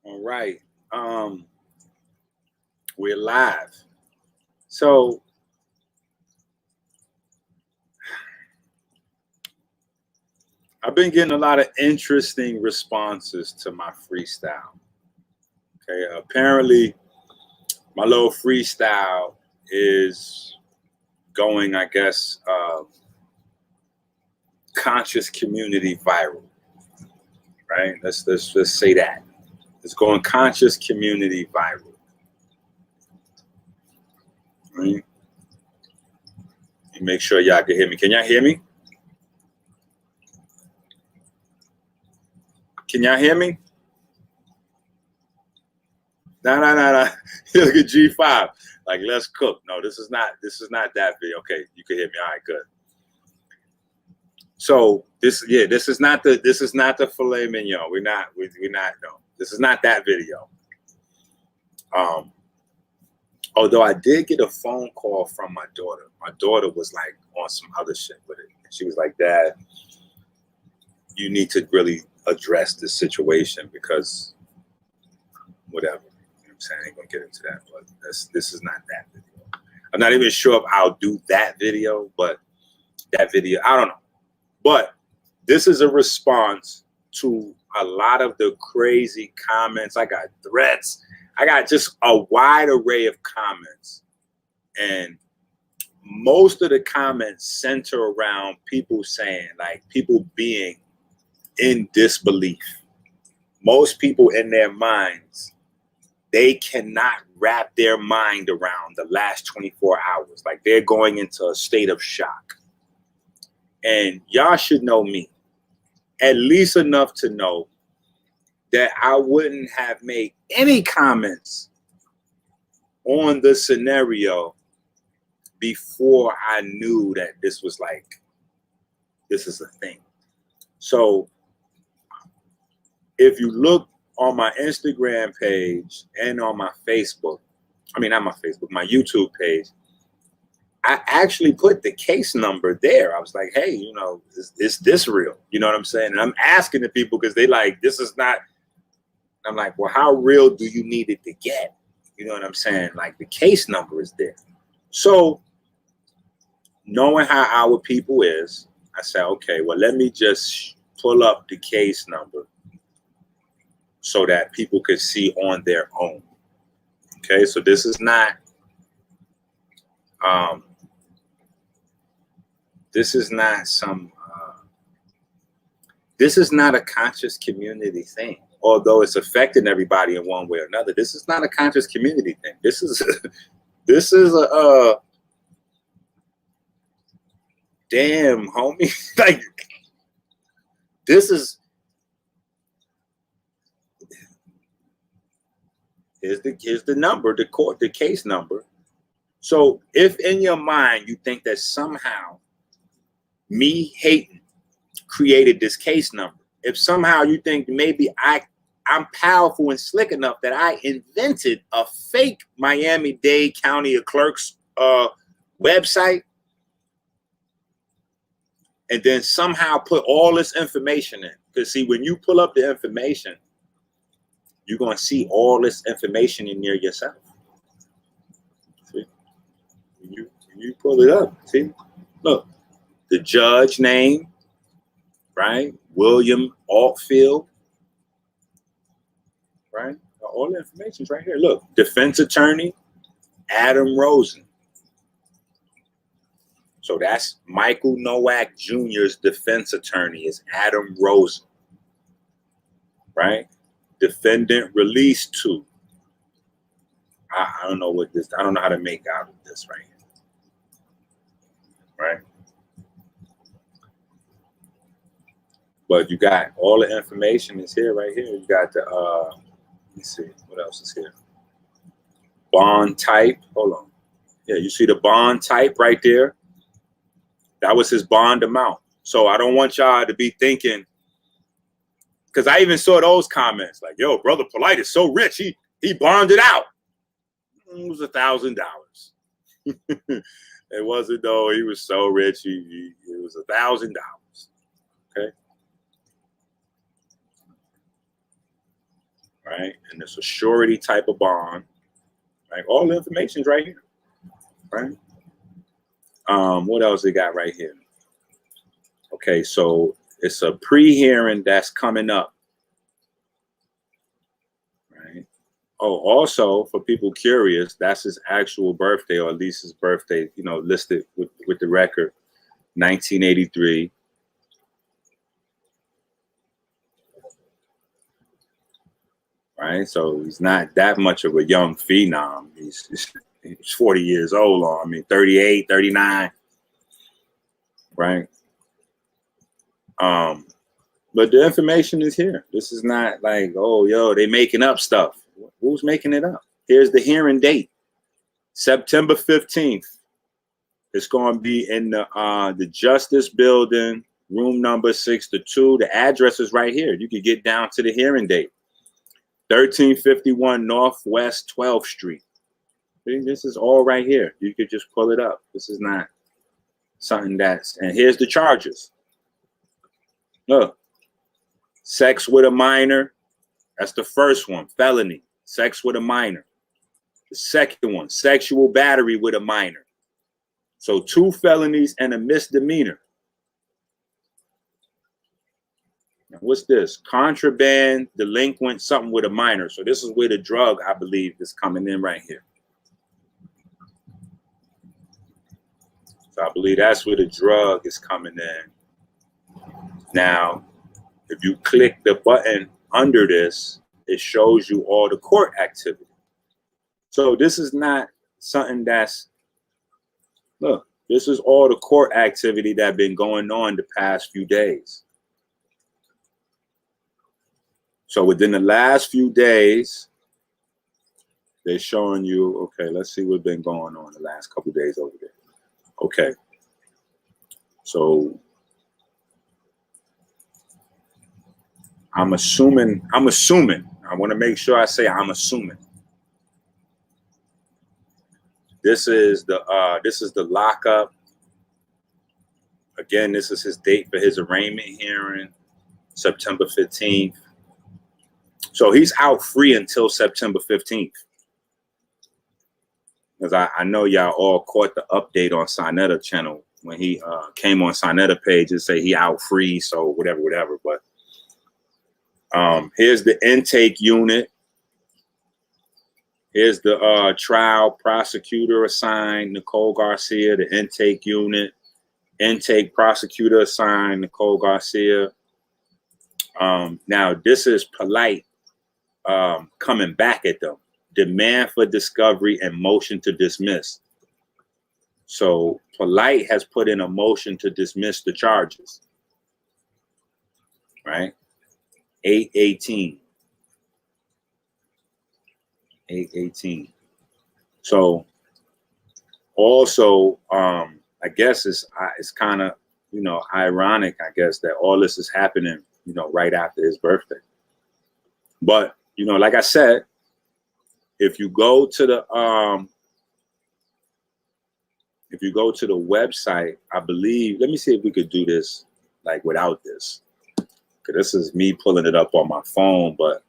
All right. We're live. So I've been getting a lot of interesting responses to my freestyle. Okay. Apparently my little freestyle is going, I guess, conscious community viral. Right? Let's just say that. It's going conscious community viral. Right? Make sure y'all can hear me. Can y'all hear me? Can y'all hear me? No. Look at G5. Like, let's cook. No, this is not that video. Okay, you can hear me. All right, good. So this is not the filet mignon. We're not no. This is not that video. Although I did get a phone call from my daughter. My daughter was like on some other shit with it. And she was like, Dad, you need to really address this situation because whatever. You know what I'm saying? I ain't gonna get into that, but this is not that video. I'm not even sure if I'll do that video, but that video, I don't know. But this is a response to a lot of the crazy comments. I got threats. I got just a wide array of comments. And most of the comments center around people saying, like, people being in disbelief. Most people in their minds, they cannot wrap their mind around the last 24 hours. Like, they're going into a state of shock. And y'all should know me, at least enough to know that I wouldn't have made any comments on the scenario before I knew that this is a thing. So if you look on my Instagram page and on my Facebook, my YouTube page, I actually put the case number there. I was like, hey, is this real? You know what I'm saying? And I'm asking the people because they like, this is not. I'm like, well, how real do you need it to get? You know what I'm saying? Like, the case number is there. So knowing how our people is, I said, okay, well, let me just pull up the case number so that people could see on their own. Okay, so this is not this is not a conscious community thing. Although it's affecting everybody in one way or another, this is not a conscious community thing. This is a damn homie. Like, this is here's the number, the case number. So if in your mind you think that somehow me hating created this case number, if somehow you think maybe I'm powerful and slick enough that I invented a fake Miami-Dade County Clerk's website and then somehow put all this information in. Because see, when you pull up the information, you're going to see all this information in there yourself. See? When you pull it up, see? Look, the judge name, right? William Altfield. Right? All the information's right here. Look, defense attorney, Adam Rosen. So that's Michael Nowak Jr.'s defense attorney is Adam Rosen. Right? Defendant released to. I don't know I don't know how to make out of this right here. Right? But you got all the information is here, right here. You got the let me see what else is here. Bond type. Hold on. Yeah, you see the bond type right there. That was his bond amount. So I don't want y'all to be thinking, because I even saw those comments like, "Yo, brother Polight is so rich, he bonded out." It was $1,000. It wasn't though. He was so rich. It was $1,000. Okay. right? And it's a surety type of bond, right? All the information's right here, right? What else they got right here? Okay, so it's a pre-hearing that's coming up, right? Oh, also for people curious, that's his actual birthday, or at least his birthday, you know, listed with the record, 1983. Right, so he's not that much of a young phenom. He's 40 years old, or I mean 38, 39, right? But the information is here. This is not like, oh, yo, they making up stuff. Who's making it up? Here's the hearing date, September 15th. It's going to be in the Justice Building, room number 6-2. The address is right here. You can get down to the hearing date, 1351 Northwest 12th Street. See, this is all right here. You could just pull it up. This is not something that's, and here's the charges. Look, sex with a minor. That's the first one, felony, sex with a minor. The second one, sexual battery with a minor. So 2 felonies and a misdemeanor. Now, what's this? Contraband, delinquent, something with a minor. So this is where the drug, I believe, is coming in right here. So I believe that's where the drug is coming in. Now, if you click the button under this, it shows you all the court activity. So this is not something that's, look, this is all the court activity that's been going on the past few days. So within the last few days, they're showing you, okay, let's see what's been going on the last couple of days over there. Okay. So I'm assuming, I want to make sure I say I'm assuming. This is the lockup. Again, this is his date for his arraignment hearing, September 15th. So he's out free until September 15th. Because I know y'all all caught the update on Sinetta channel when he came on Sinetta page and say he out free, so whatever. But here's the intake unit. Here's the trial prosecutor assigned, Nicole Garcia, the intake unit. Intake prosecutor assigned, Nicole Garcia. Now, this is Polight coming back at them. Demand for discovery and motion to dismiss. So Polight has put in a motion to dismiss the charges, right? 8/18. 8/18. So also, I guess it's kind of, you know, ironic, I guess, that all this is happening, you know, right after his birthday. But, you know, like I said, if you go to the website, I believe, let me see if we could do this like without this. Because this is me pulling it up on my phone, but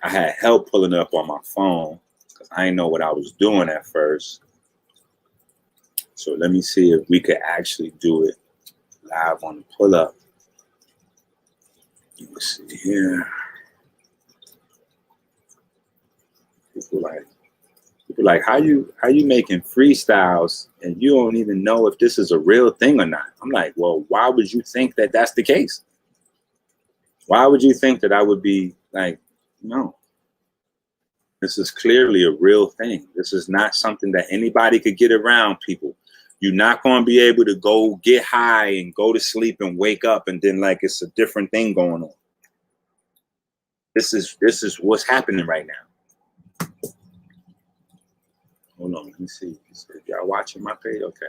I had help pulling it up on my phone because I didn't know what I was doing at first. So let me see if we could actually do it live on the pull up. Let's see here. People like how you making freestyles and you don't even know if this is a real thing or not. I'm like, well, why would you think that that's the case? Why would you think that I would be like, no, this is clearly a real thing. This is not something that anybody could get around, people. You're not going to be able to go get high and go to sleep and wake up and then like it's a different thing going on. This is what's happening right now. Hold on, let me see. Y'all watching my page? Okay.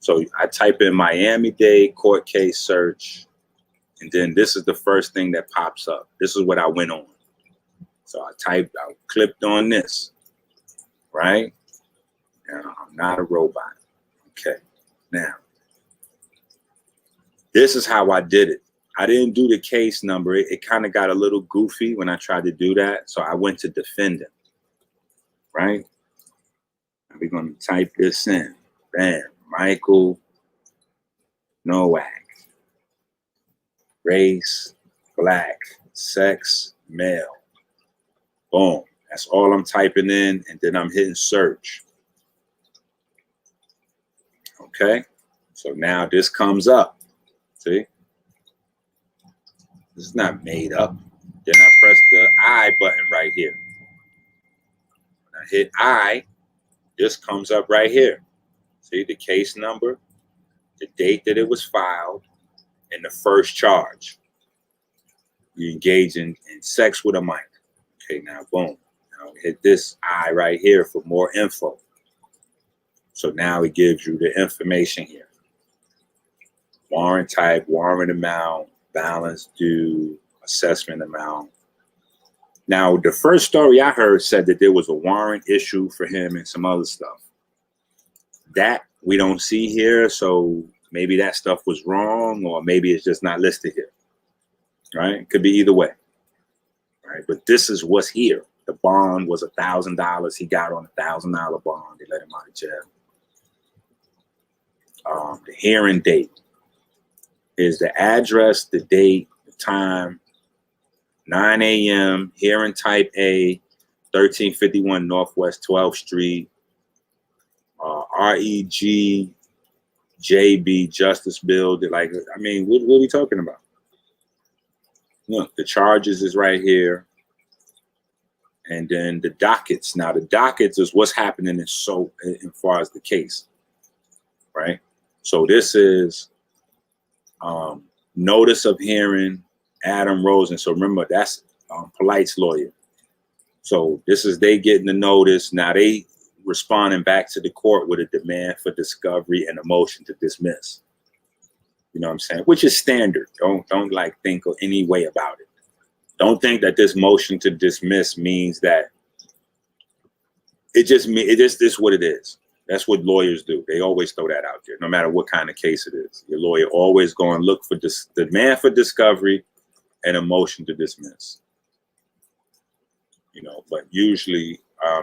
So I type in Miami-Dade court case search, and then this is the first thing that pops up. This is what I went on. So I clicked on this, right? Now, I'm not a robot. Okay. Now, this is how I did it. I didn't do the case number. It kind of got a little goofy when I tried to do that. So I went to defendant, right? And we're going to type this in. Bam. Michael Nowak. Race, black. Sex, male. Boom. That's all I'm typing in. And then I'm hitting search. Okay. So now this comes up. See? This is not made up. Then I press the I button right here. When I hit I, this comes up right here. See the case number, the date that it was filed, and the first charge. You engage in sex with a minor. Okay, now boom. Now hit this I right here for more info. So now it gives you the information here. Warrant type, warrant amount, balance due, assessment amount. Now, the first story I heard said that there was a warrant issue for him and some other stuff. That we don't see here, so maybe that stuff was wrong, or maybe it's just not listed here. Right? It could be either way. Right? But this is what's here. The bond was $1,000. He got on $1,000 bond. They let him out of jail. The hearing date is the address, the date, the time, 9 a.m., hearing type A, 1351 Northwest 12th Street, REG JB Justice Building. Like, I mean, what are we talking about? Look, the charges is right here. And then the dockets. Now, the dockets is what's happening as far as the case, right? So this is notice of hearing, Adam Rosen. So remember, that's Polight's lawyer. So this is they getting the notice. Now they responding back to the court with a demand for discovery and a motion to dismiss. You know what I'm saying? Which is standard. Don't like think of any way about it. Don't think that this motion to dismiss means that it just is what it is. That's what lawyers do. They always throw that out there, no matter what kind of case it is. Your lawyer always going to look for demand for discovery and a motion to dismiss. You know, but usually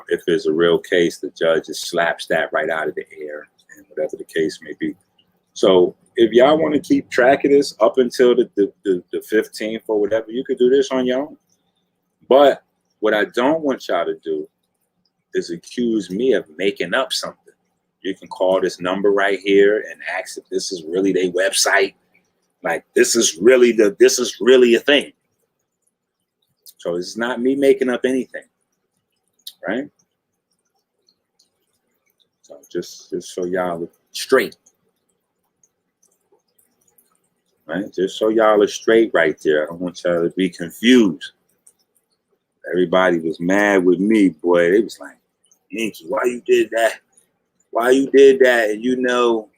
if there's a real case, the judge just slaps that right out of the air, and whatever the case may be. So if y'all want to keep track of this up until the 15th or whatever, you could do this on your own. But what I don't want y'all to do is accuse me of making up something. You can call this number right here and ask if this is really their website. Like, this is really a thing. So it's not me making up anything, right? So just so y'all are straight, right? Just so y'all are straight right there. I don't want y'all to be confused. Everybody was mad with me, boy. They was like, Enqi, why you did that? Why you did that? And you know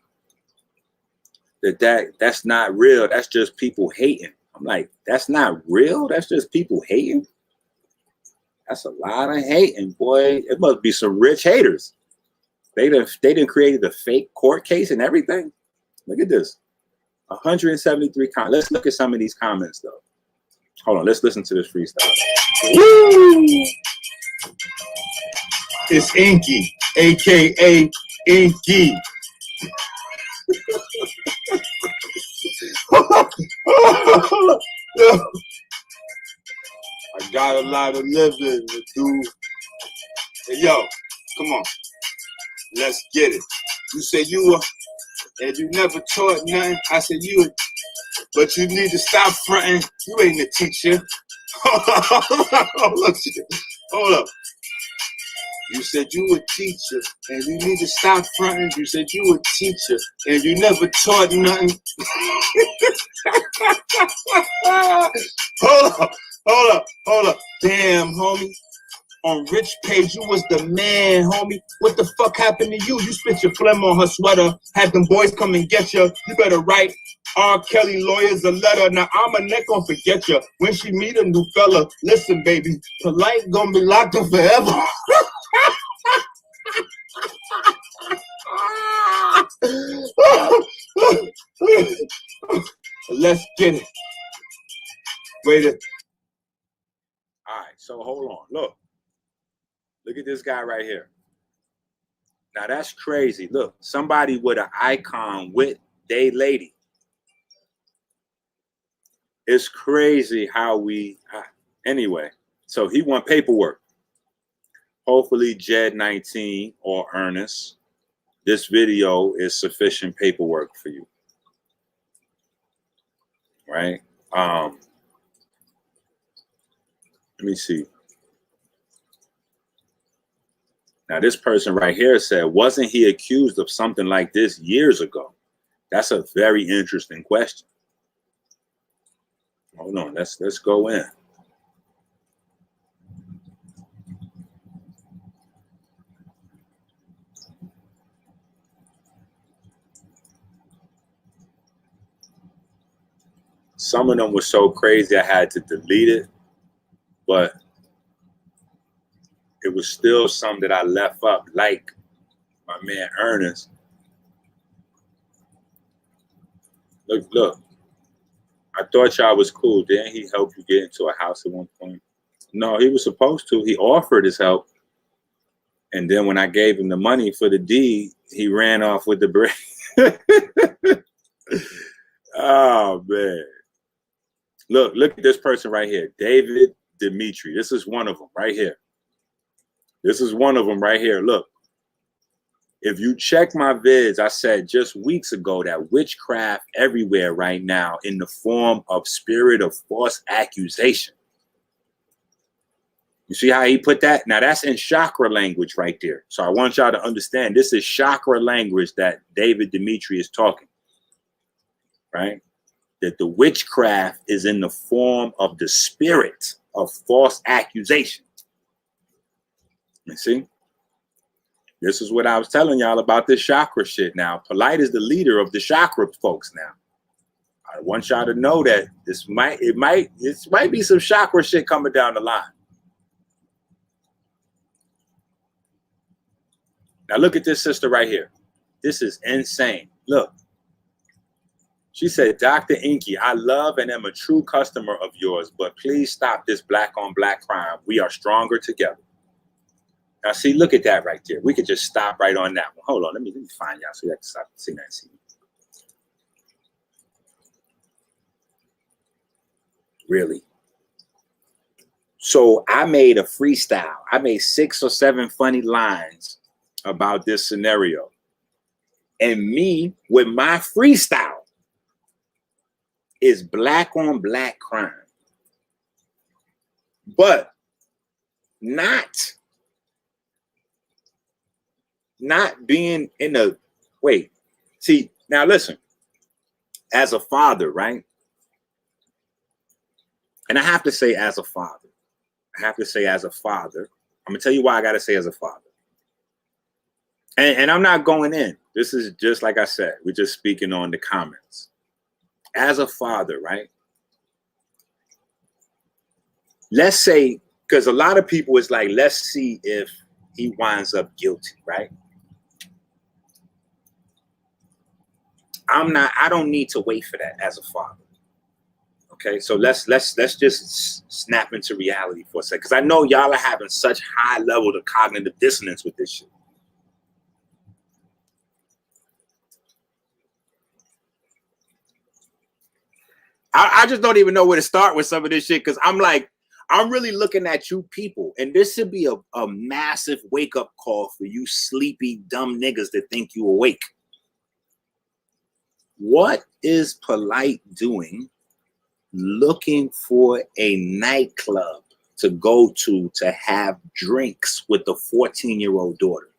that's not real. That's just people hating. I'm like, that's not real? That's just people hating? That's a lot of hating, boy. It must be some rich haters. They done created a fake court case and everything. Look at this. 173 comments. Let's look at some of these comments, though. Hold on. Let's listen to this freestyle. Woo! It's Enqi, a.k.a. Enqi. I got a lot of living to do. Hey, yo, come on. Let's get it. You said you were, and you never taught nothing. I said you were, but you need to stop fronting. You ain't a teacher. Hold up. You said you a teacher, and you need to stop fronting. You said you a teacher, and you never taught nothing. Hold up. Damn, homie. On Rich Page, you was the man, homie. What the fuck happened to you? You spit your phlegm on her sweater. Had them boys come and get you. You better write R. Kelly lawyers a letter. Now I'ma neck gon' forget you. When she meet a new fella, listen, baby, Polight gonna be locked up forever. Let's get it. Wait a All right, so hold on. Look at this guy right here. Now that's crazy. Look, somebody with an icon with they lady. It's crazy how we, anyway. So he want paperwork. Hopefully Jed 19 or Ernest, this video is sufficient paperwork for you. Right? Let me see. Now this person right here said, wasn't he accused of something like this years ago? That's a very interesting question. Hold on, let's go in. Some of them were so crazy I had to delete it, but it was still some that I left up, like my man Ernest. Look. I thought y'all was cool. Didn't he help you get into a house at one point? No, he was supposed to. He offered his help. And then when I gave him the money for the deed, he ran off with the bread. Oh, man. Look at this person right here. David Dimitri. This is one of them right here. This is one of them right here. Look. If you check my vids, I said just weeks ago that witchcraft everywhere right now in the form of spirit of false accusation. You see how he put that? Now that's in chakra language right there. So I want y'all to understand this is chakra language that David Dimitri is talking. Right? That the witchcraft is in the form of the spirit of false accusation. You see? This is what I was telling y'all about this chakra shit now. Polight is the leader of the chakra folks now. I want y'all to know that this might be some chakra shit coming down the line. Now look at this sister right here. This is insane. Look. She said, Dr. Enqi, I love and am a true customer of yours, but please stop this black on black crime. We are stronger together. Now, see, look at that right there. We could just stop right on that one. Hold on, let me find y'all so you have to stop seeing that. See. Really? So I made a freestyle. I made 6 or 7 funny lines about this scenario. And me, with my freestyle, is black on black crime. But not being in a wait. See, now listen, as a father, right? And I have to say as a father, I'm gonna tell you why I gotta say as a father. And I'm not going in. This is just like I said, we're just speaking on the comments. As a father, right? Let's say, because a lot of people is like, let's see if he winds up guilty, right? I don't need to wait for that as a father. Okay, so let's just snap into reality for a second. Because I know y'all are having such high level of cognitive dissonance with this shit. I just don't even know where to start with some of this shit, because I'm like, I'm really looking at you people, and this should be a massive wake-up call for you sleepy, dumb niggas that think you awake. What is Polight doing looking for a nightclub to go to have drinks with the 14-year-old daughter?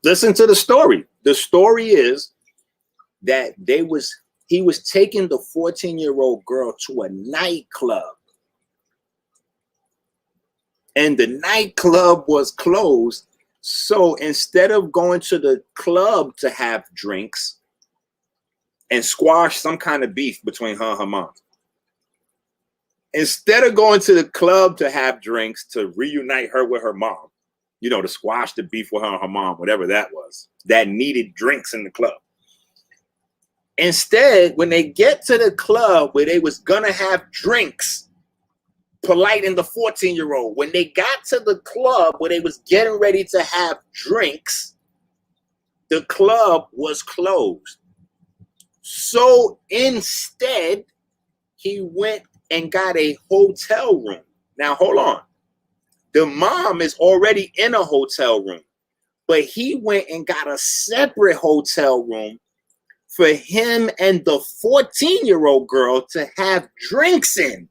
Listen to the story. The story is that he was taking the 14-year-old girl to a nightclub. And the nightclub was closed. So instead of going to the club to have drinks and squash some kind of beef between her and her mom, instead of going to the club to have drinks to reunite her with her mom, you know, to squash the beef with her and her mom, whatever that was, that needed drinks in the club, Instead, when they get to the club where they was gonna have drinks, Polight and the 14-year-old, when they got to the club where they was getting ready to have drinks, the club was closed. So instead, he went and got a hotel room. Now, hold on. The mom is already in a hotel room, but he went and got a separate hotel room for him and the 14-year-old girl to have drinks in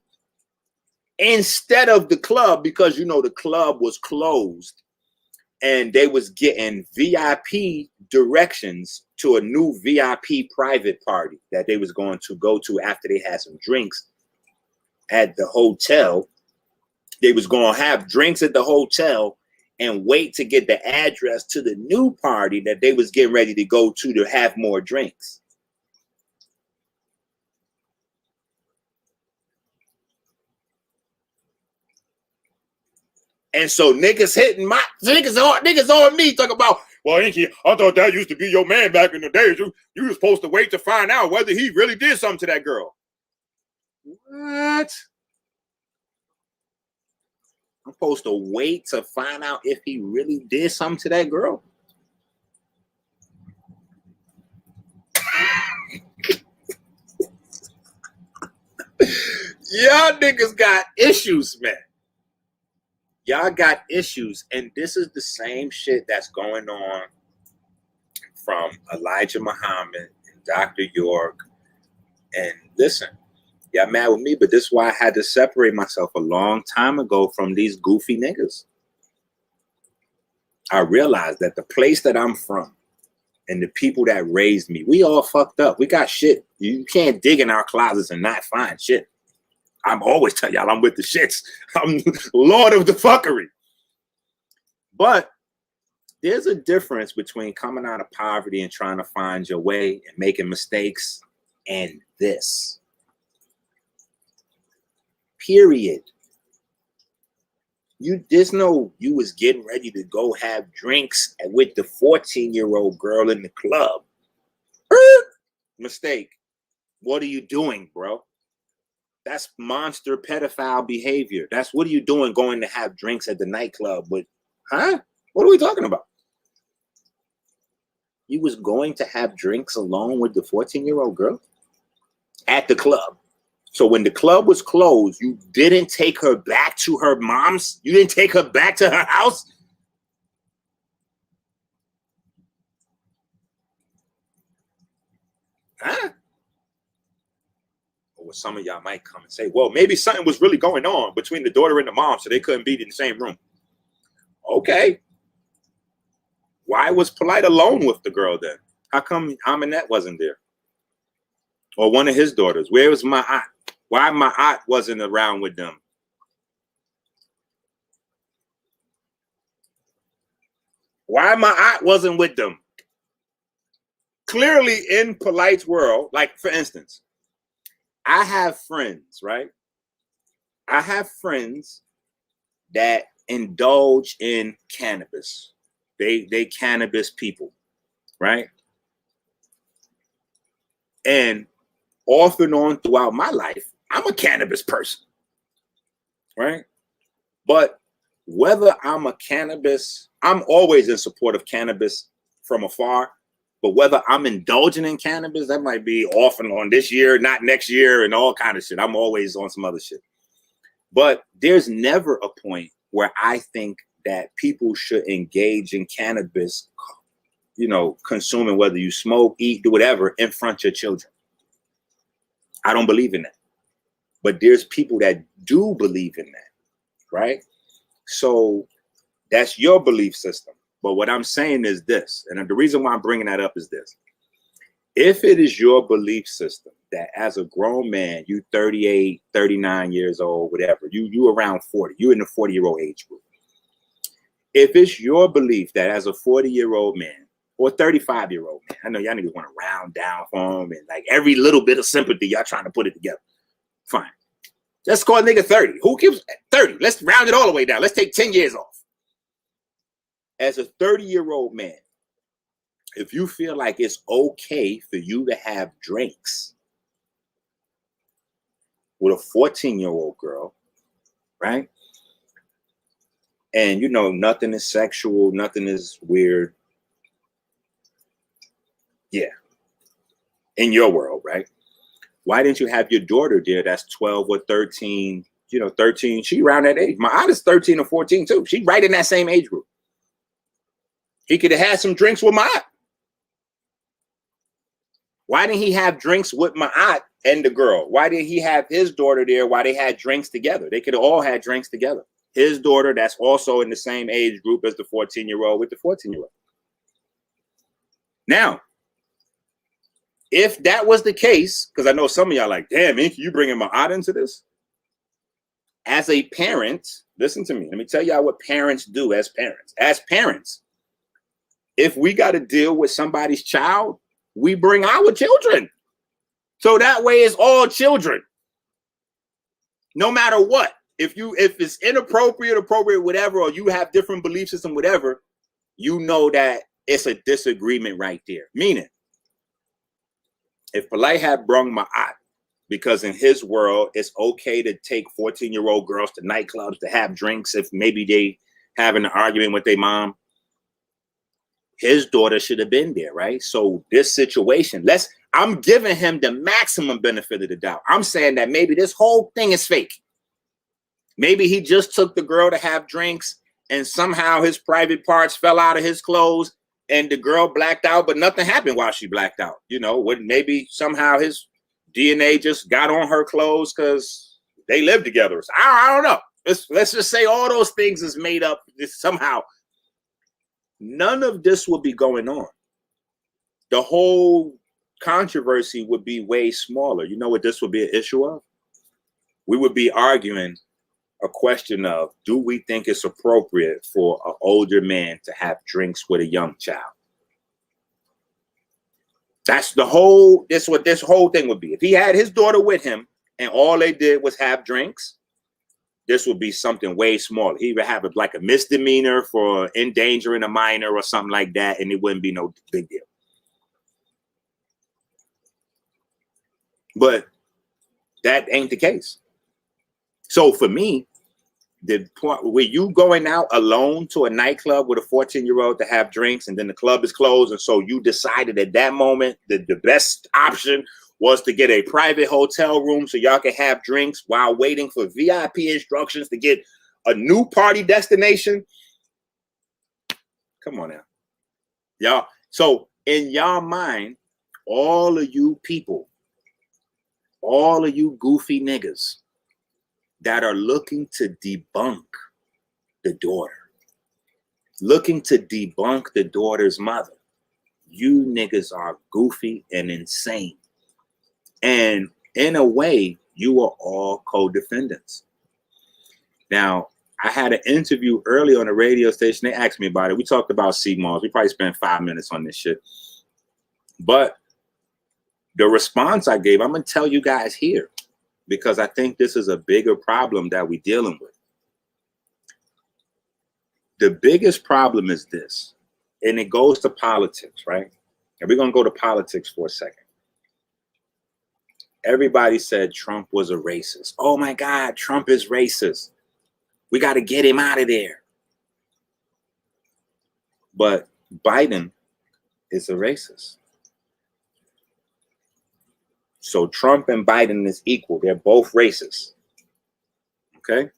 instead of the club, because, you know, the club was closed and they was getting VIP directions to a new VIP private party that they was going to go to after they had some drinks at the hotel. They was going to have drinks at the hotel and wait to get the address to the new party that they was getting ready to go to have more drinks. And so niggas on me talking about, well, Enqi, I thought that used to be your man back in the days. You were supposed to wait to find out whether he really did something to that girl. What? I'm supposed to wait to find out if he really did something to that girl? Y'all niggas got issues, man. Y'all got issues, and this is the same shit that's going on from Elijah Muhammad and Dr. York. And listen, y'all mad with me, but this is why I had to separate myself a long time ago from these goofy niggas. I realized that the place that I'm from and the people that raised me, we all fucked up. We got shit. You can't dig in our closets and not find shit. I'm always telling y'all I'm with the shits. I'm Lord of the fuckery. But there's a difference between coming out of poverty and trying to find your way and making mistakes and this. Period. You was getting ready to go have drinks with the 14-year-old girl in the club. Mistake. What are you doing, bro? That's monster pedophile behavior. That's what are you doing going to have drinks at the nightclub with, huh? What are we talking about? You was going to have drinks alone with the 14-year-old girl at the club. So when the club was closed, you didn't take her back to her mom's? You didn't take her back to her house? Huh? Or some of y'all might come and say, well, maybe something was really going on between the daughter and the mom, so they couldn't be in the same room. Okay. Why was Polight alone with the girl then? How come Aminette wasn't there? Or one of his daughters? Where was my aunt? Why my aunt wasn't around with them? Why my aunt wasn't with them? Clearly in Polight's world, like for instance, I have friends, right? I have friends that indulge in cannabis. They cannabis people, right? And off and on throughout my life, I'm a cannabis person, right? But whether I'm always in support of cannabis from afar, but whether I'm indulging in cannabis, that might be off and on this year, not next year, and all kind of shit. I'm always on some other shit. But there's never a point where I think that people should engage in cannabis, you know, consuming, whether you smoke, eat, do whatever, in front of your children. I don't believe in that. But there's people that do believe in that, right? So that's your belief system. But what I'm saying is this, and the reason why I'm bringing that up is this. If it is your belief system that as a grown man, you 38, 39 years old, whatever, you around 40, you in the 40-year-old age group. If it's your belief that as a 40-year-old man or 35-year-old man, I know y'all niggas want to round down for him and like every little bit of sympathy, y'all trying to put it together. Fine. Let's call a nigga 30. Who gives 30? Let's round it all the way down. Let's take 10 years off. As a 30-year-old man, if you feel like it's okay for you to have drinks with a 14-year-old girl, right? And you know, nothing is sexual, nothing is weird. Yeah. In your world, right? Why didn't you have your daughter there that's 12 or 13, 13? She around that age. My aunt is 13 or 14 too. She right in that same age group. He could have had some drinks with my aunt. Why didn't he have drinks with my aunt and the girl? Why did he have his daughter there while they had drinks together? They could have all had drinks together. His daughter that's also in the same age group as the 14-year-old with the 14-year-old. Now, if that was the case, because I know some of y'all like, damn, Enqi, you bringing my aunt into this? As a parent, listen to me. Let me tell y'all what parents do as parents. As parents, if we got to deal with somebody's child, we bring our children. So that way it's all children. No matter what. If it's inappropriate, appropriate, whatever, or you have different belief system, whatever, you know that it's a disagreement right there. Meaning, if Polight had brung my aunt, because in his world, it's okay to take 14-year-old girls to nightclubs to have drinks if maybe they having an argument with their mom, his daughter should have been there, right? So this situation, I'm giving him the maximum benefit of the doubt. I'm saying that maybe this whole thing is fake. Maybe he just took the girl to have drinks and somehow his private parts fell out of his clothes and the girl blacked out, but nothing happened while she blacked out. Maybe somehow his DNA just got on her clothes because they lived together. So I don't know. Let's just say all those things is made up somehow. None of this would be going on. The whole controversy would be way smaller. You know what this would be an issue of? We would be arguing a question of, do we think it's appropriate for an older man to have drinks with a young child? That's what this whole thing would be. If he had his daughter with him and all they did was have drinks, this would be something way smaller. He would have like a misdemeanor for endangering a minor or something like that, and it wouldn't be no big deal. But that ain't the case. So for me, the point where you going out alone to a nightclub with a 14-year-old to have drinks and then the club is closed, and so you decided at that moment that the best option was to get a private hotel room so y'all can have drinks while waiting for VIP instructions to get a new party destination. Come on now. Y'all. So in y'all mind, all of you people, all of you goofy niggas that are looking to debunk the daughter, looking to debunk the daughter's mother, you niggas are goofy and insane. And in a way, you are all co-defendants. Now, I had an interview early on the radio station. They asked me about it. We talked about CMOS. We probably spent 5 minutes on this shit. But the response I gave, I'm going to tell you guys here, because I think this is a bigger problem that we're dealing with. The biggest problem is this, and it goes to politics, right? And we're going to go to politics for a second. Everybody said Trump was a racist. Oh my God, Trump is racist. We got to get him out of there. But Biden is a racist. So Trump and Biden is equal. They're both racist. Okay.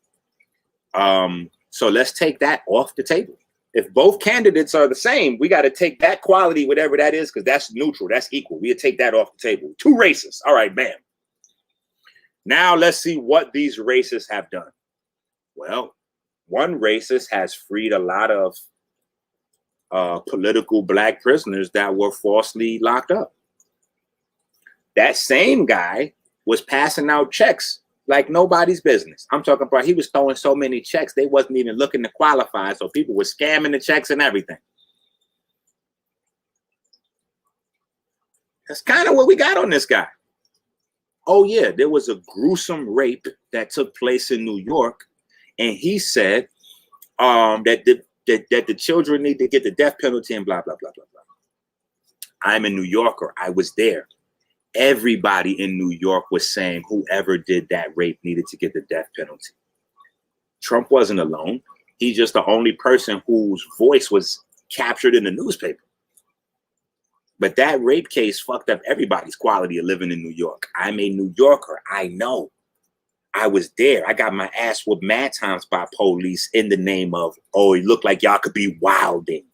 So let's take that off the table. If both candidates are the same, we got to take that quality, whatever that is, because that's neutral. That's equal. We'll take that off the table. Two racists. All right, bam. Now let's see what these racists have done. Well, one racist has freed a lot of political black prisoners that were falsely locked up. That same guy was passing out checks like nobody's business. I'm talking about he was throwing so many checks, they wasn't even looking to qualify. So people were scamming the checks and everything. That's kind of what we got on this guy. Oh yeah, there was a gruesome rape that took place in New York. And he said that the children need to get the death penalty and blah, blah, blah, blah, blah. I'm a New Yorker. I was there. Everybody in New York was saying whoever did that rape needed to get the death penalty. Trump wasn't alone. He's just the only person whose voice was captured in the newspaper. But that rape case fucked up everybody's quality of living in New York. I'm a New Yorker. I know. I was there. I got my ass whooped mad times by police in the name of, oh, it looked like y'all could be wilding.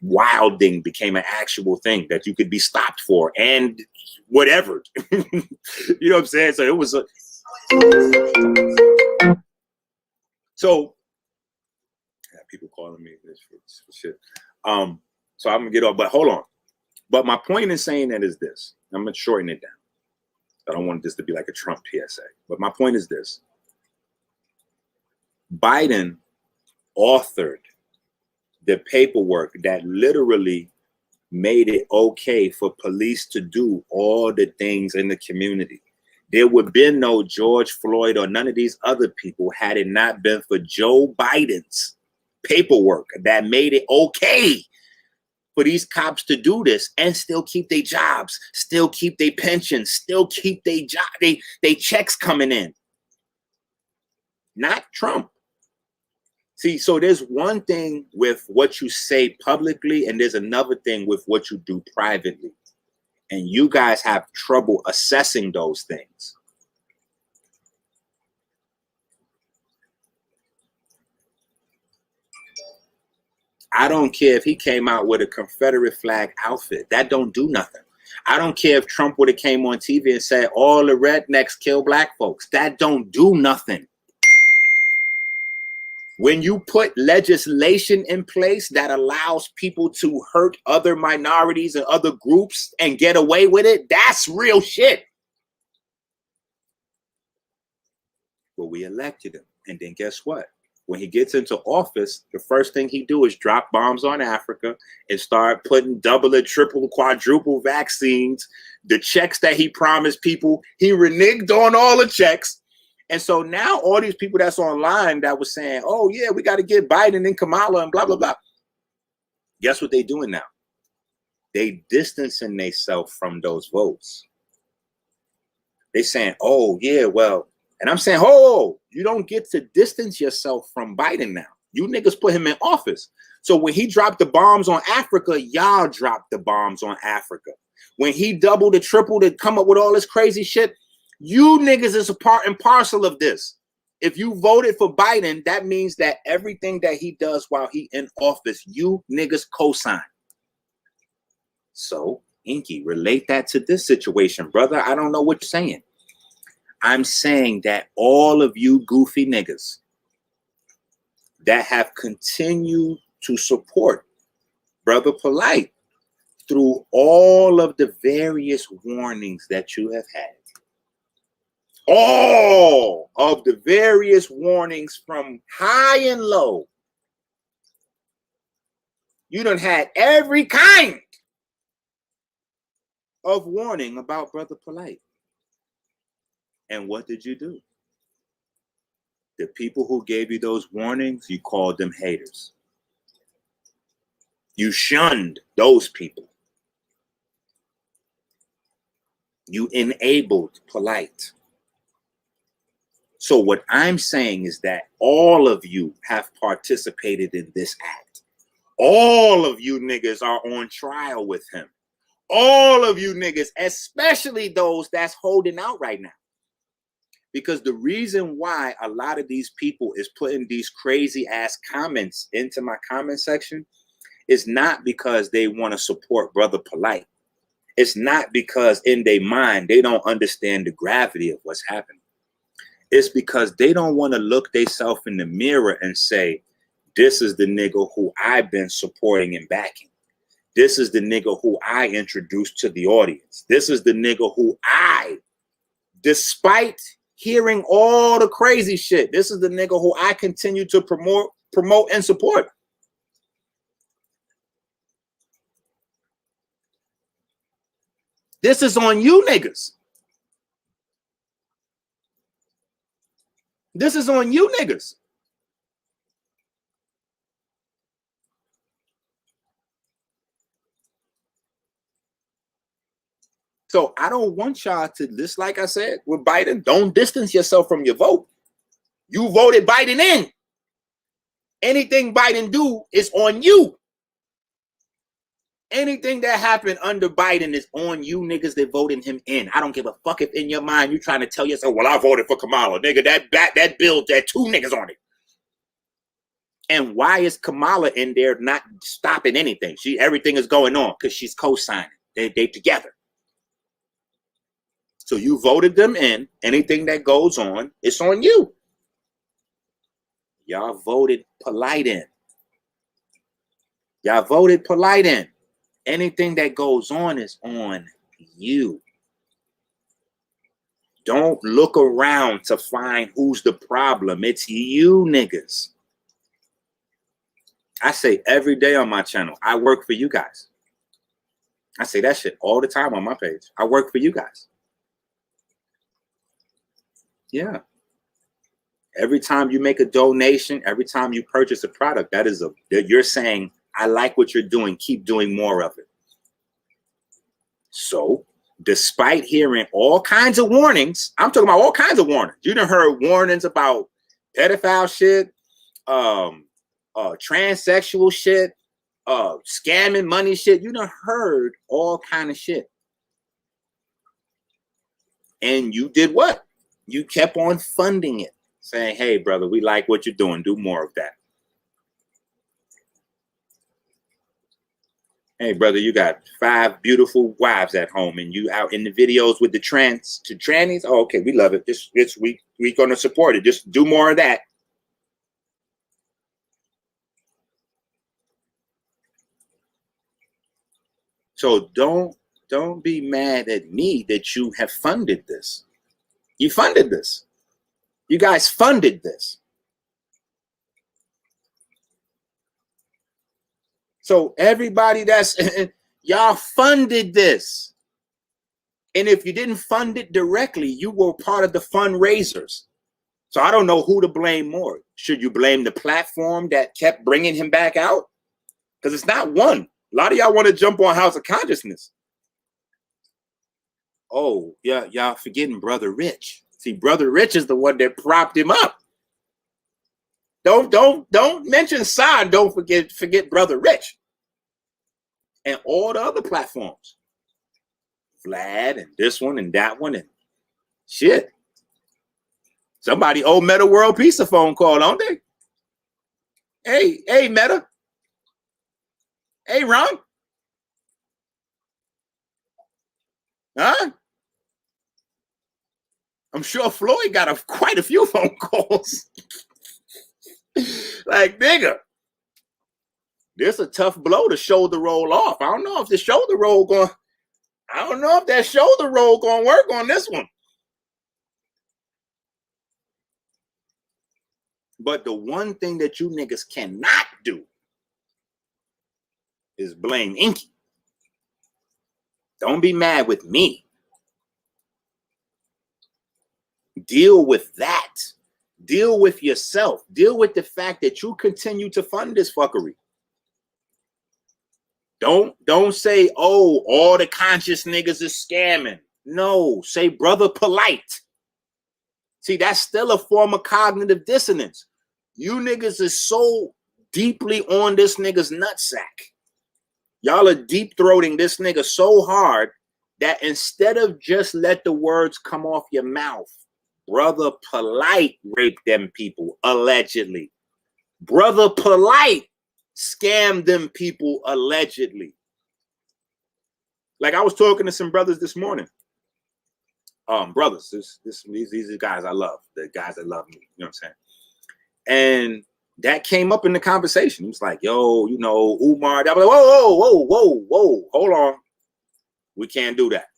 Wilding became an actual thing that you could be stopped for and whatever. You know what I'm saying? So it was a... So, yeah, people calling me this for shit. So I'm gonna get off, but hold on. But my point in saying that is this. I'm gonna shorten it down. I don't want this to be like a Trump PSA. But my point is this. Biden authored the paperwork that literally made it okay for police to do all the things in the community. There would have been no George Floyd or none of these other people had it not been for Joe Biden's paperwork that made it okay for these cops to do this and still keep their jobs, still keep their pensions, still keep their job, they checks coming in. Not Trump. See, so there's one thing with what you say publicly, and there's another thing with what you do privately. And you guys have trouble assessing those things. I don't care if he came out with a Confederate flag outfit. That don't do nothing. I don't care if Trump would have came on TV and said, all the rednecks kill black folks. That don't do nothing. When you put legislation in place that allows people to hurt other minorities and other groups and get away with it, that's real shit. Well, we elected him. And then guess what? When he gets into office, the first thing he do is drop bombs on Africa and start putting double and triple, quadruple vaccines. The checks that he promised people, he reneged on all the checks. And so now all these people that's online that was saying, oh, yeah, we got to get Biden and Kamala and blah, blah, blah. Guess what they doing now? They distancing themselves from those votes. They saying, oh, yeah, well, and I'm saying, oh, you don't get to distance yourself from Biden now. You niggas put him in office. So when he dropped the bombs on Africa, y'all dropped the bombs on Africa. When he doubled and tripled and come up with all this crazy shit, you niggas is a part and parcel of this. If you voted for Biden, that means that everything that he does while he in office, you niggas co-sign. So, Enqi, relate that to this situation, brother. I don't know what you're saying. I'm saying that all of you goofy niggas that have continued to support Brother Polight through all of the various warnings that you have had, all of the various warnings from high and low, you done had every kind of warning about Brother Polight. And what did you do? The people who gave you those warnings, you called them haters. You shunned those people. You enabled Polight. So what I'm saying is that all of you have participated in this act. All of you niggas are on trial with him. All of you niggas, especially those that's holding out right now. Because the reason why a lot of these people is putting these crazy ass comments into my comment section is not because they want to support Brother Polight. It's not because in their mind they don't understand the gravity of what's happening. It's because they don't want to look themselves in the mirror and say, this is the nigga who I've been supporting and backing. This is the nigga who I introduced to the audience. This is the nigga who I, despite hearing all the crazy shit, this is the nigga who I continue to promote and support. This is on you niggas. This is on you niggas. So I don't want y'all to, just like I said with Biden, don't distance yourself from your vote. You voted Biden in. Anything Biden do is on you. Anything that happened under Biden is on you niggas that voted him in. I don't give a fuck if in your mind you trying to tell yourself, well, I voted for Kamala. Nigga, that bill, there 2 niggas on it. And why is Kamala in there not stopping anything? Everything is going on because she's co-signing. They together. So you voted them in. Anything that goes on, it's on you. Y'all voted Polight in. Y'all voted Polight in. Anything that goes on is on you. Don't look around to find who's the problem. It's you niggas. I say every day on my channel, I work for you guys. I say that shit all the time on my page. I work for you guys. Yeah. Every time you make a donation, every time you purchase a product, that you're saying, I like what you're doing. Keep doing more of it. So, despite hearing all kinds of warnings, I'm talking about all kinds of warnings. You done heard warnings about pedophile shit, transsexual shit, scamming money shit. You done heard all kind of shit. And you did what? You kept on funding it, saying, hey, brother, we like what you're doing. Do more of that. Hey, brother, you got 5 beautiful wives at home and you out in the videos with the trannies. Oh, okay, we love it. We're going to support it. Just do more of that. So don't be mad at me that you have funded this. You funded this. You guys funded this. So everybody y'all funded this. And if you didn't fund it directly, you were part of the fundraisers. So I don't know who to blame more. Should you blame the platform that kept bringing him back out? Because it's not one. A lot of y'all want to jump on House of Consciousness. Oh, yeah, y'all forgetting Brother Rich. See, Brother Rich is the one that propped him up. Don't mention San. Don't forget Brother Rich. And all the other platforms. Vlad and this one and that one and shit. Somebody owe Meta World Peace a phone call, don't they? Hey, Meta. Hey, Ron. Huh? I'm sure Floyd got quite a few phone calls. Like, nigga, this a tough blow to shoulder roll off. I don't know if the shoulder roll going. I don't know if that shoulder roll going to work on this one. But the one thing that you niggas cannot do is blame Enqi. Don't be mad with me. Deal with that. Deal with yourself. Deal with the fact that you continue to fund this fuckery. Don't say, oh, all the conscious niggas is scamming. No, say Brother Polight. See, that's still a form of cognitive dissonance. You niggas is so deeply on this nigga's nutsack. Y'all are deep-throating this nigga so hard that instead of just let the words come off your mouth, Brother Polight raped them people, allegedly. Brother Polight scammed them people, allegedly. Like I was talking to some brothers this morning. Brothers, these are guys I love, the guys that love me, you know what I'm saying? And that came up in the conversation. He was like, yo, you know, Umar. I was like, whoa, hold on. We can't do that.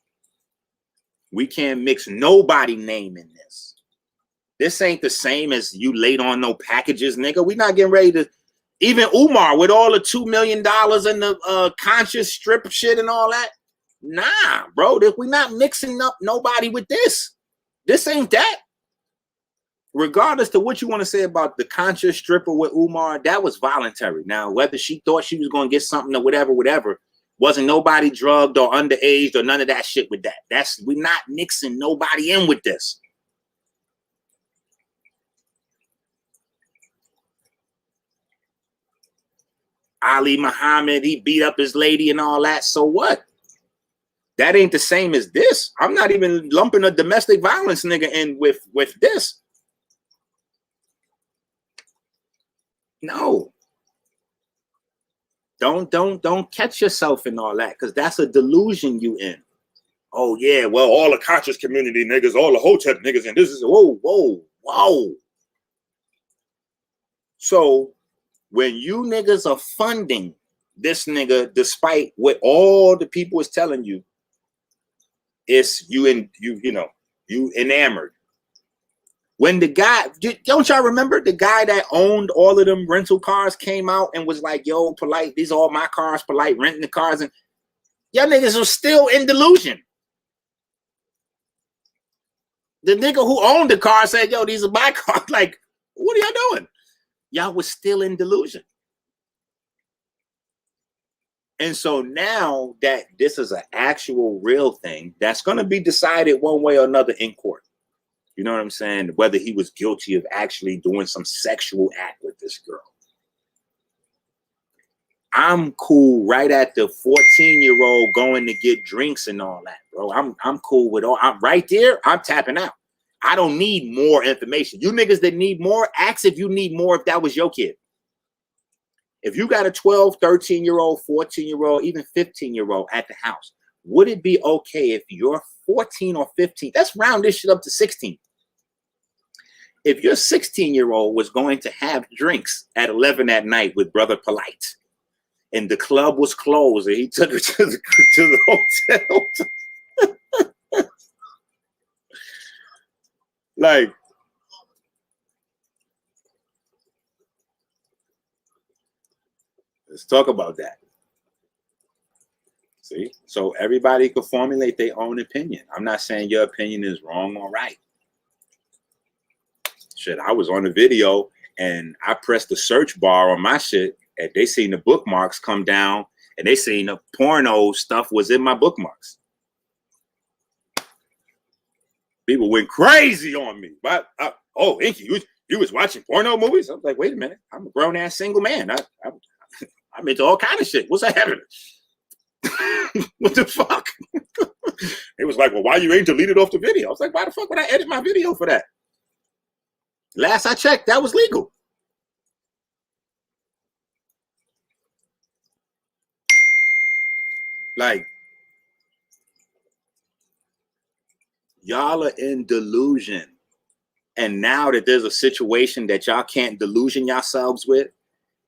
We can't mix nobody name in this. This ain't the same as you laid on no packages, nigga. We not getting ready to, even Umar with all the $2 million and the conscious strip shit and all that. Nah, bro, we're not mixing up nobody with this. This ain't that. Regardless to what you want to say about the conscious stripper with Umar, that was voluntary. Now, whether she thought she was going to get something or whatever, Wasn't nobody drugged or underage or none of that shit with that. We're not mixing nobody in with this. Ali Muhammad, he beat up his lady and all that. So what? That ain't the same as this. I'm not even lumping a domestic violence nigga in with this. No. Don't catch yourself in all that, because that's a delusion you in. Oh yeah, well, all the conscious community niggas, all the Hotep niggas, and this is whoa. So when you niggas are funding this nigga, despite what all the people is telling you, it's you enamored. When the guy, don't y'all remember the guy that owned all of them rental cars came out and was like, yo, Polight, these are all my cars, Polight, renting the cars, and y'all niggas are still in delusion. The nigga who owned the car said, yo, these are my cars. Like, what are y'all doing? Y'all was still in delusion. And so now that this is an actual real thing, that's going to be decided one way or another in court. You know what I'm saying? Whether he was guilty of actually doing some sexual act with this girl. I'm cool right at the 14-year-old going to get drinks and all that, bro. I'm cool with all. I'm right there. I'm tapping out. I don't need more information. You niggas that need more, ask if you need more if that was your kid. If you got a 12, 13-year-old, 14-year-old, even 15-year-old at the house, would it be okay if you're 14 or 15? Let's round this shit up to 16. If your 16-year-old was going to have drinks at 11 at night with Brother Polight, and the club was closed, and he took her to the hotel, like, let's talk about that. See, so everybody could formulate their own opinion. I'm not saying your opinion is wrong or right. Shit, I was on a video and I pressed the search bar on my shit, and they seen the bookmarks come down, and they seen the porno stuff was in my bookmarks. People went crazy on me. But oh, Enqi, you was watching porno movies? I was like, wait a minute, I'm a grown ass single man. I'm into all kind of shit. What's that happening? What the fuck? It was like, well, why you ain't deleted off the video? I was like, why the fuck would I edit my video for that? Last I checked, that was legal. Like, y'all are in delusion. And now that there's a situation that y'all can't delusion yourselves with,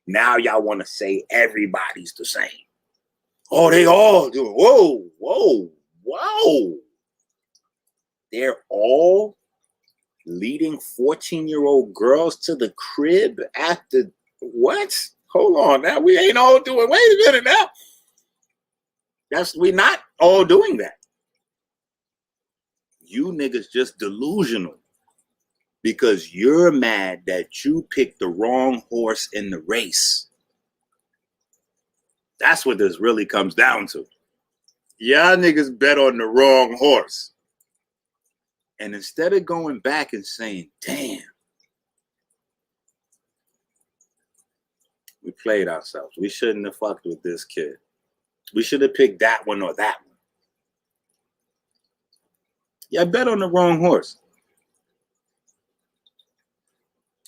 now y'all want to say everybody's the same. Oh, they all do it. Whoa. They're all leading 14-year-old girls to the crib after what? Hold on now. We ain't all doing, wait a minute now. We're not all doing that. You niggas just delusional because you're mad that you picked the wrong horse in the race. That's what this really comes down to. Y'all niggas bet on the wrong horse. And instead of going back and saying, damn, we played ourselves. We shouldn't have fucked with this kid. We should have picked that one or that one. Y'all bet on the wrong horse.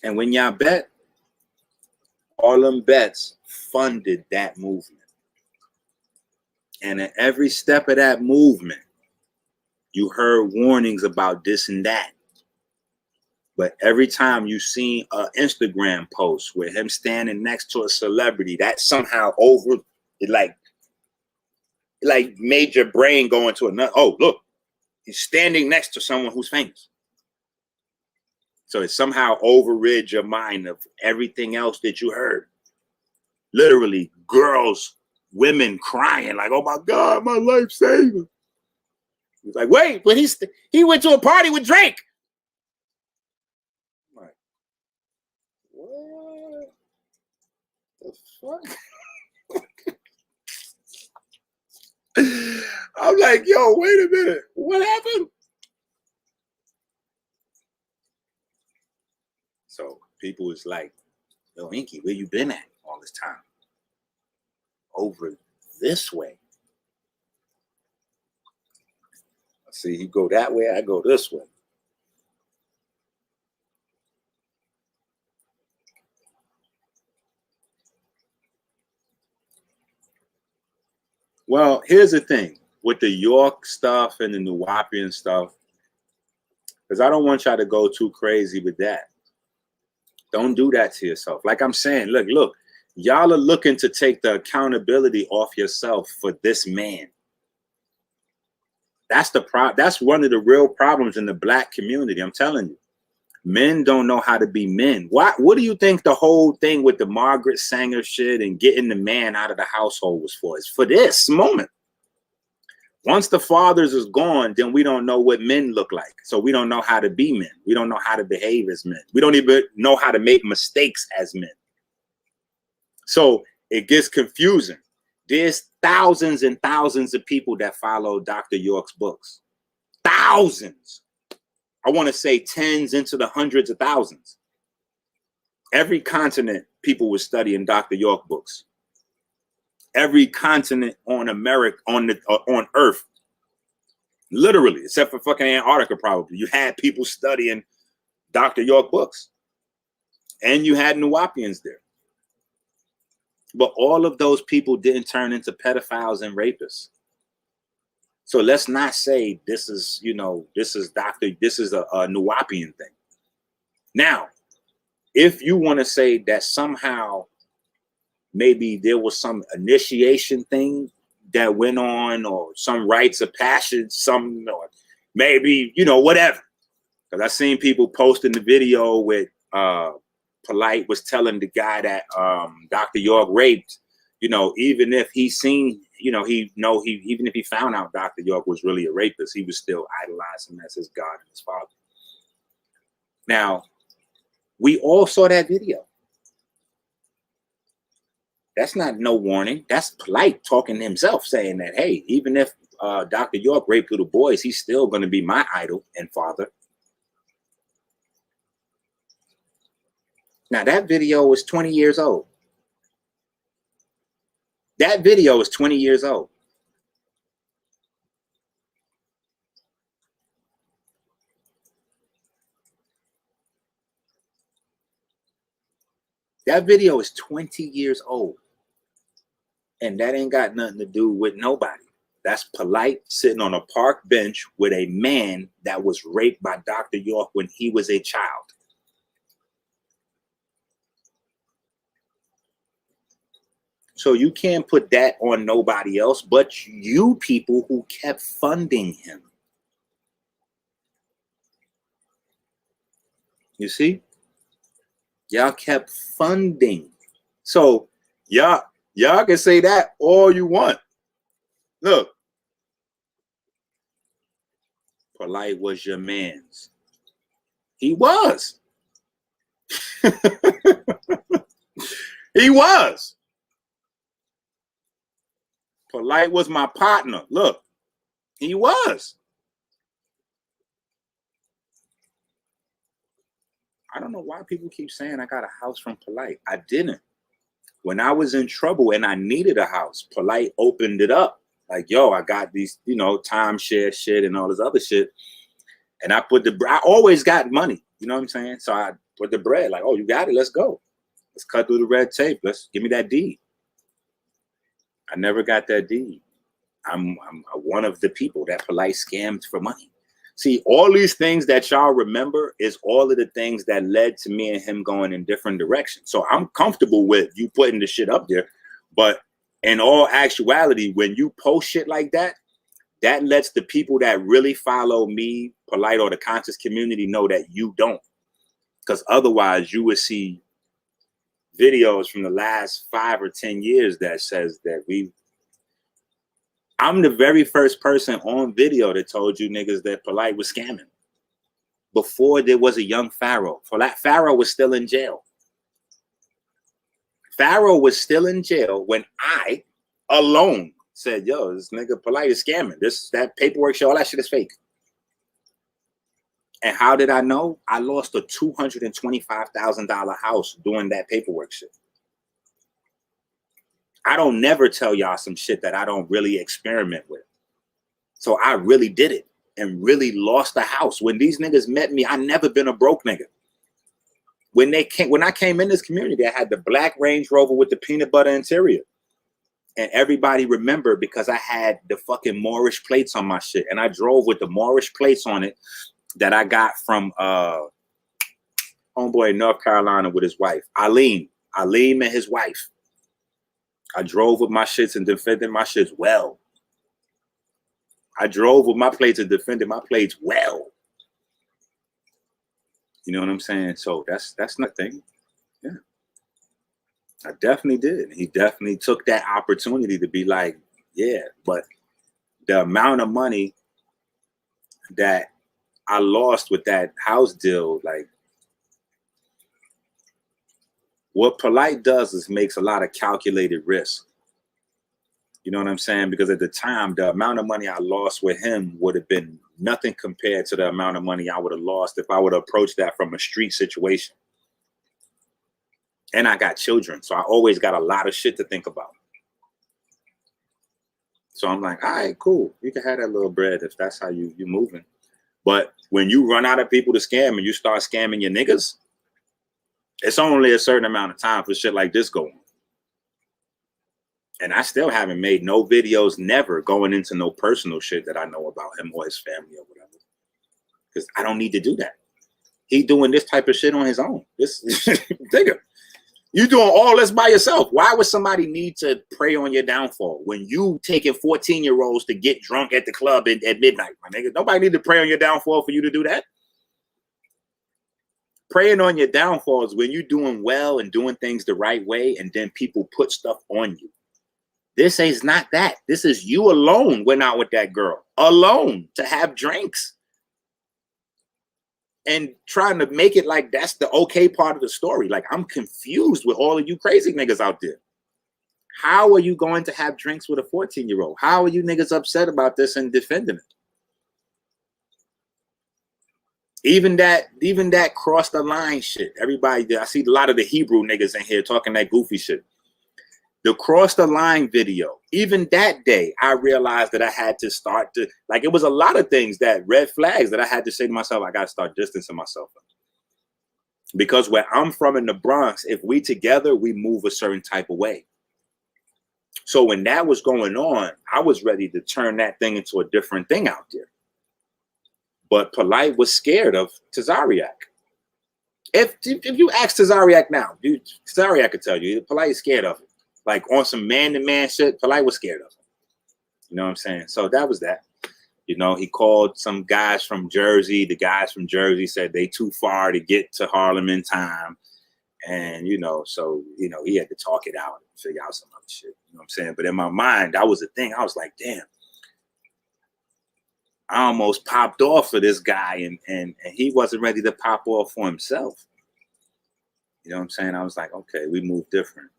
And when y'all bet, all them bets funded that movement. And at every step of that movement, you heard warnings about this and that. But every time you seen an Instagram post with him standing next to a celebrity, that somehow like made your brain go into another. Oh, look, he's standing next to someone who's famous. So it somehow overrid your mind of everything else that you heard. Literally, girls, women crying like, "Oh my God, my lifesaver." He's like, "Wait, but he went to a party with Drake." I'm like, what the fuck? I'm like, yo, wait a minute. What happened? So people was like, yo, Enqi, where you been at all this time? Over this way. See, you go that way, I go this way. Well, here's the thing with the York stuff and the Nuwapian stuff, because I don't want y'all to go too crazy with that. Don't do that to yourself. Like I'm saying, look, y'all are looking to take the accountability off yourself for this man. That's the problem. That's one of the real problems in the black community. I'm telling you, men don't know how to be men. What do you think the whole thing with the Margaret Sanger shit and getting the man out of the household was for? It's for this moment. Once the fathers is gone, then we don't know what men look like. So we don't know how to be men. We don't know how to behave as men. We don't even know how to make mistakes as men. So it gets confusing. There's thousands and thousands of people that follow Dr. York's books. Thousands. I want to say tens into the hundreds of thousands. Every continent, people were studying Dr. York books. Every continent on America, on Earth, literally, except for fucking Antarctica, probably, you had people studying Dr. York books, and you had Nuwapians there. But all of those people didn't turn into pedophiles and rapists. So let's not say this is, this is a Nuwapian thing. Now, if you want to say that somehow maybe there was some initiation thing that went on, or some rites of passage, or maybe, whatever. Because I seen people posting the video with Polight was telling the guy that Dr. York raped, even if he seen, even if he found out Dr. York was really a rapist, he was still idolizing him as his God and his father. Now, we all saw that video. That's not no warning. That's Polight talking to himself, saying that, hey, even if Dr. York raped little boys, he's still going to be my idol and father. Now, that video was 20 years old. That video is 20 years old. That video is 20 years old. And that ain't got nothing to do with nobody. That's Polight sitting on a park bench with a man that was raped by Dr. York when he was a child. So you can't put that on nobody else but you people who kept funding him. You see? Y'all kept funding. So y'all can say that all you want. Look. Polight was your man's. He was. He was. Polight was my partner. Look, he was. I don't know why people keep saying I got a house from Polight. I didn't. When I was in trouble and I needed a house, Polight opened it up. Like, yo, I got these, timeshare shit and all this other shit. And I always got money. You know what I'm saying? So I put the bread, like, oh, you got it. Let's go. Let's cut through the red tape. Let's give me that deed. I never got that deed. I'm one of the people that Polight scammed for money. See, all these things that y'all remember is all of the things that led to me and him going in different directions. So I'm comfortable with you putting the shit up there. But in all actuality, when you post shit like that, that lets the people that really follow me, Polight, or the conscious community know that you don't. Because otherwise you would see videos from the last 5 or 10 years that says that I'm the very first person on video that told you niggas that Polight was scamming. Before there was a young Pharaoh. Pharaoh was still in jail. Pharaoh was still in jail when I alone said, yo, this nigga Polight is scamming. That paperwork shit, all that shit is fake. And how did I know? I lost a $225,000 house doing that paperwork shit. I don't never tell y'all some shit that I don't really experiment with. So I really did it and really lost the house. When these niggas met me, I never been a broke nigga. When I came in this community, I had the black Range Rover with the peanut butter interior. And everybody remembered because I had the fucking Moorish plates on my shit. And I drove with the Moorish plates on it that I got from homeboy in North Carolina with his wife, Aleem and his wife. I drove with my shits and defended my shits well. I drove with my plates and defended my plates well. You know what I'm saying? So that's nothing. Yeah. I definitely did. He definitely took that opportunity to be like, yeah, but the amount of money that I lost with that house deal, like what Polight does is makes a lot of calculated risk. You know what I'm saying? Because at the time, the amount of money I lost with him would have been nothing compared to the amount of money I would have lost if I would have approached that from a street situation. And I got children, so I always got a lot of shit to think about. So I'm like, all right, cool. You can have that little bread if that's how you moving. But when you run out of people to scam and you start scamming your niggas, it's only a certain amount of time for shit like this going on. And I still haven't made no videos, never going into no personal shit that I know about him or his family or whatever. Because I don't need to do that. He doing this type of shit on his own. This nigga, you doing all this by yourself. Why would somebody need to prey on your downfall when you taking 14-year-olds to get drunk at the club at midnight, my nigga? Nobody need to prey on your downfall for you to do that. Preying on your downfall is when you're doing well and doing things the right way, and then people put stuff on you. This is not that. This is you alone went out with that girl, alone, to have drinks. And trying to make it like that's the okay part of the story. Like, I'm confused with all of you crazy niggas out there. How are you going to have drinks with a 14-year-old? How are you niggas upset about this and defending it? Even that cross the line shit. Everybody, I see a lot of the Hebrew niggas in here talking that goofy shit. The cross the line video, even that day, I realized that I had to start to, like, it was a lot of things, that red flags that I had to say to myself, I got to start distancing myself. Because where I'm from in the Bronx, if we together, we move a certain type of way. So when that was going on, I was ready to turn that thing into a different thing out there. But Polight was scared of Tazariak. If you ask Tazariak now, dude, Tazariak could tell you, Polight is scared of it. Like on some man-to-man shit, Polight was scared of him. You know what I'm saying? So that was that. You know, he called some guys from Jersey. The guys from Jersey said they too far to get to Harlem in time. And, you know, so, you know, he had to talk it out and figure out some other shit. You know what I'm saying? But in my mind, that was the thing. I was like, damn. I almost popped off for this guy, and he wasn't ready to pop off for himself. You know what I'm saying? I was like, okay, we move different.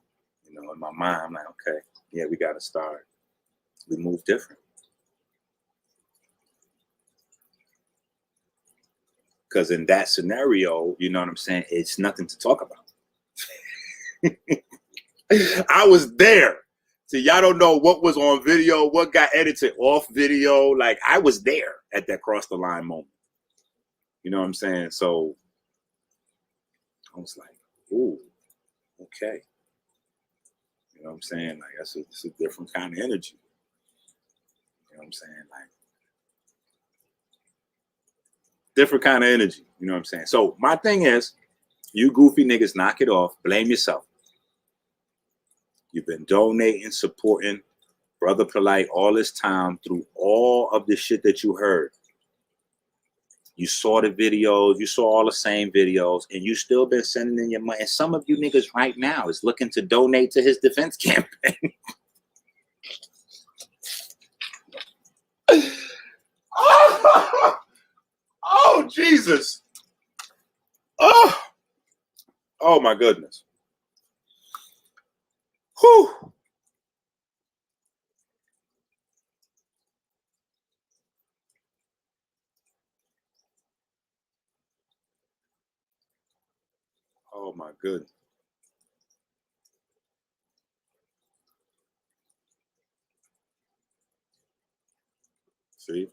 You know, in my mind, I'm like, okay, yeah, we got to start. We move different. Because in that scenario, you know what I'm saying? It's nothing to talk about. I was there. So y'all don't know what was on video, what got edited off video. Like, I was there at that cross the line moment. You know what I'm saying? So I was like, ooh, okay. You know what I'm saying? Like, it's a different kind of energy. You know what I'm saying? Like, different kind of energy. You know what I'm saying? So my thing is, you goofy niggas, knock it off. Blame yourself. You've been donating, supporting Brother Polight all this time through all of the shit that you heard. You saw the videos, you saw all the same videos, and you still been sending in your money. And some of you niggas right now is looking to donate to his defense campaign. Oh, Jesus. Oh my goodness. Whew. Oh my goodness. See,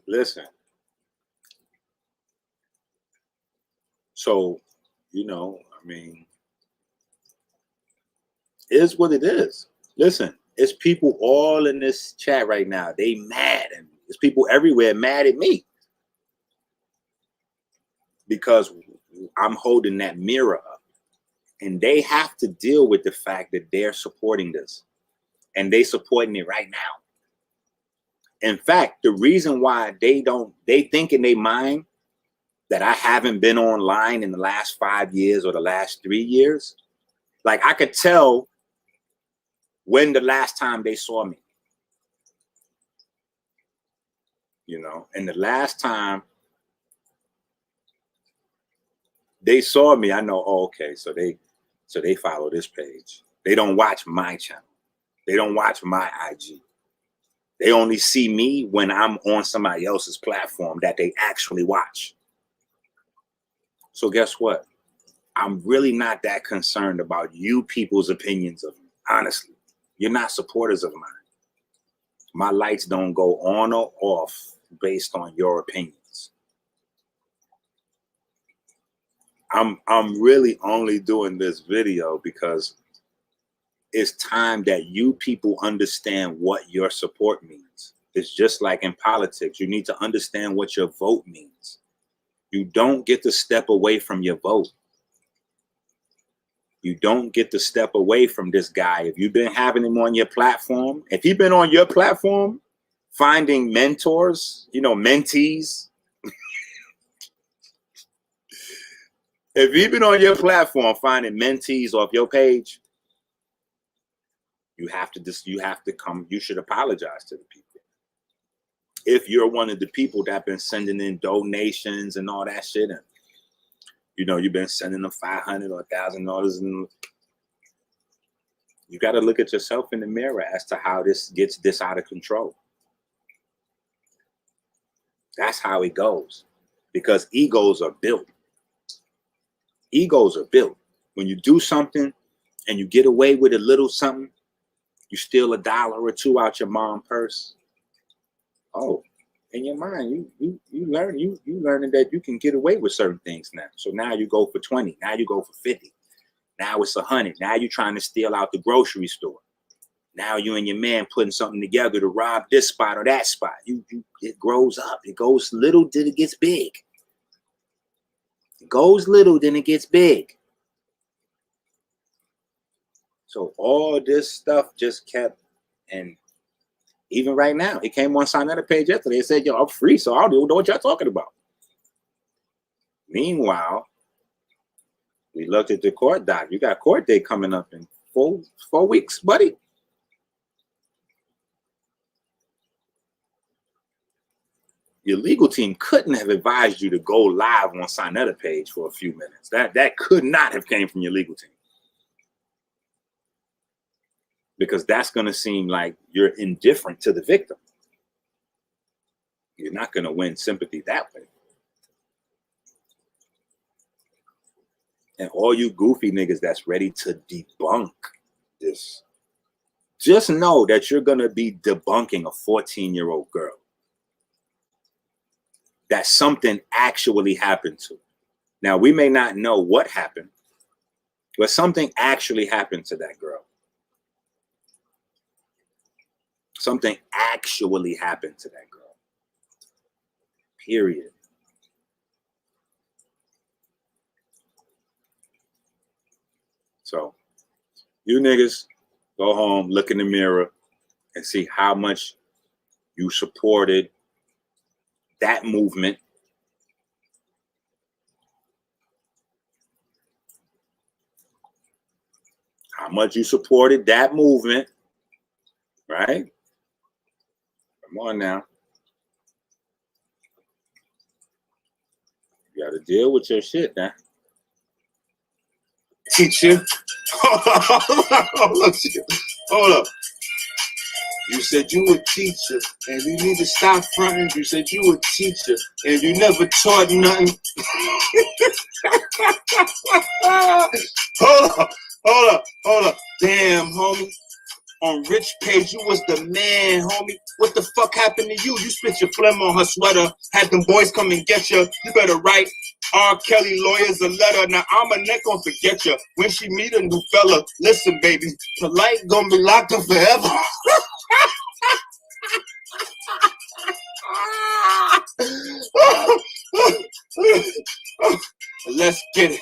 listen. So, I mean, is what it is. Listen, it's people all in this chat right now. They mad, and there's people everywhere mad at me because I'm holding that mirror up, and they have to deal with the fact that they're supporting this, and they supporting it right now. In fact, the reason why they think in their mind that I haven't been online in the last 5 years or the last 3 years, like I could tell when the last time they saw me, and the last time they saw me, I know, oh, okay, so they follow this page. They don't watch my channel. They don't watch my IG. They only see me when I'm on somebody else's platform that they actually watch. So guess what? I'm really not that concerned about you people's opinions of me. Honestly, you're not supporters of mine. My lights don't go on or off based on your opinions. I'm really only doing this video because it's time that you people understand what your support means. It's just like in politics. You need to understand what your vote means. You don't get to step away from your vote. You don't get to step away from this guy. If you've been having him on your platform, if you've been on your platform, finding mentors, mentees. If you've been on your platform finding mentees off your page, you should apologize to the people. If you're one of the people that been sending in donations and all that shit, and you've been sending them $500 or $1,000, and you got to look at yourself in the mirror as to how this gets this out of control. That's how it goes, because egos are built. Egos are built. When you do something and you get away with a little something, you steal $1 or $2 out your mom's purse. Oh, in your mind, you learning that you can get away with certain things now. So now you go for 20. Now you go for 50. Now it's 100. Now you're trying to steal out the grocery store. Now you and your man putting something together to rob this spot or that spot. It grows up. It goes little, then it gets big. It goes little, then it gets big. So all this stuff just kept, and even right now, it came on Sinetta page yesterday. It said, yo, I'm free, so I don't even know what y'all talking about. Meanwhile, we looked at the court doc. You got court date coming up in four weeks, buddy. Your legal team couldn't have advised you to go live on Sinetta page for a few minutes. That could not have came from your legal team. Because that's going to seem like you're indifferent to the victim. You're not going to win sympathy that way. And all you goofy niggas that's ready to debunk this, just know that you're going to be debunking a 14-year-old girl that something actually happened to. Now, we may not know what happened, but something actually happened to that girl. Something actually happened to that girl. Period. So you niggas go home, look in the mirror, and see how much you supported that movement. How much you supported that movement, right? Come on now. You got to deal with your shit now. Teach you. Hold up. You said you a teacher, and you need to stop fronting. You said you a teacher, and you never taught nothing. Hold up. Damn, homie. On Rich Page, you was the man, homie. What the fuck happened to you? You spit your phlegm on her sweater. Had them boys come and get you. You better write R. Kelly lawyers a letter. Now I'm neck gonna forget you. When she meet a new fella, listen, baby, Polight gonna be locked up forever. Let's get it.